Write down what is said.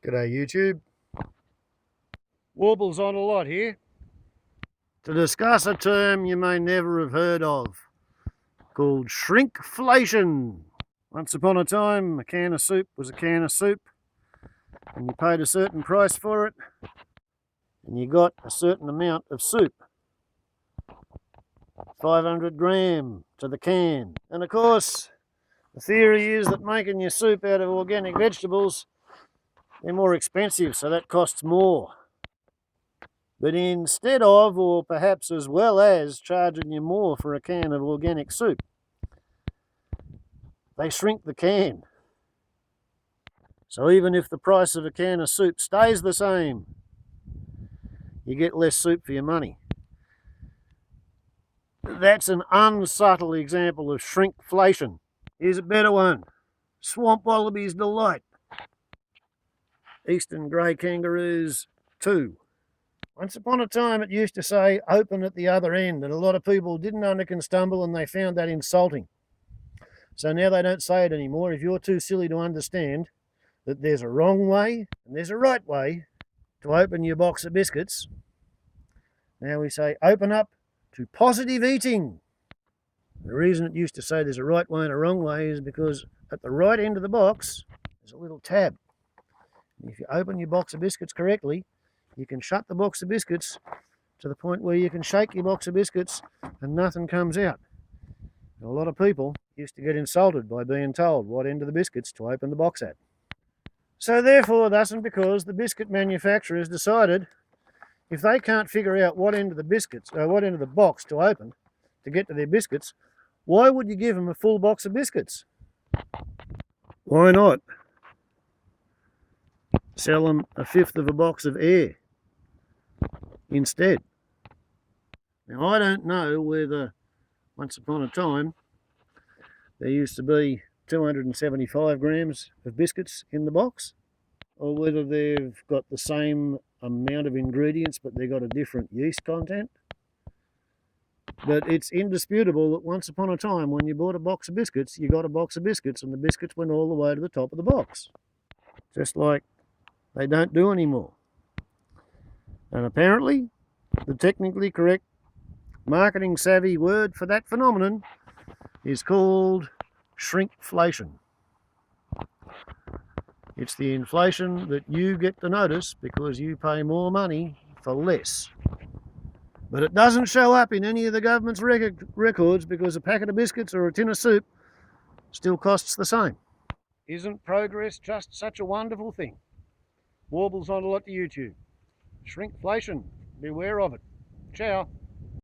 G'day YouTube. Warbles on a lot here to discuss a term you may never have heard of called shrinkflation. Once upon a time, a can of soup was a can of soup and you paid a certain price for it and you got a certain amount of soup. 500 gram to the can. And of course, the theory is that making your soup out of organic vegetables, they're more expensive, so that costs more. But instead of, or perhaps as well as, charging you more for a can of organic soup, they shrink the can. So even if the price of a can of soup stays the same, you get less soup for your money. That's an unsubtle example of shrinkflation. Here's a better one. Swamp wallabies delight. Eastern grey kangaroos 2. Once upon a time it used to say open at the other end, and a lot of people didn't understand stumble and they found that insulting. So now they don't say it anymore. If you're too silly to understand that there's a wrong way and there's a right way to open your box of biscuits, now we say open up to positive eating. The reason it used to say there's a right way and a wrong way is because at the right end of the box there's a little tab. If you open your box of biscuits correctly, you can shut the box of biscuits to the point where you can shake your box of biscuits and nothing comes out. And a lot of people used to get insulted by being told what end of the biscuits to open the box at. So therefore, thus and because the biscuit manufacturers decided if they can't figure out what end of the biscuits, what end of the box to open to get to their biscuits, why would you give them a full box of biscuits? Why not sell them a fifth of a box of air instead? Now I don't know whether once upon a time there used to be 275 grams of biscuits in the box, or whether they've got the same amount of ingredients but they've got a different yeast content. But it's indisputable that once upon a time when you bought a box of biscuits, you got a box of biscuits and the biscuits went all the way to the top of the box. Just like they don't do anymore. And apparently, the technically correct marketing savvy word for that phenomenon is called shrinkflation. It's the inflation that you get to notice because you pay more money for less. But it doesn't show up in any of the government's records because a packet of biscuits or a tin of soup still costs the same. Isn't progress just such a wonderful thing? Warbles on a lot to YouTube. Shrinkflation, beware of it. Ciao.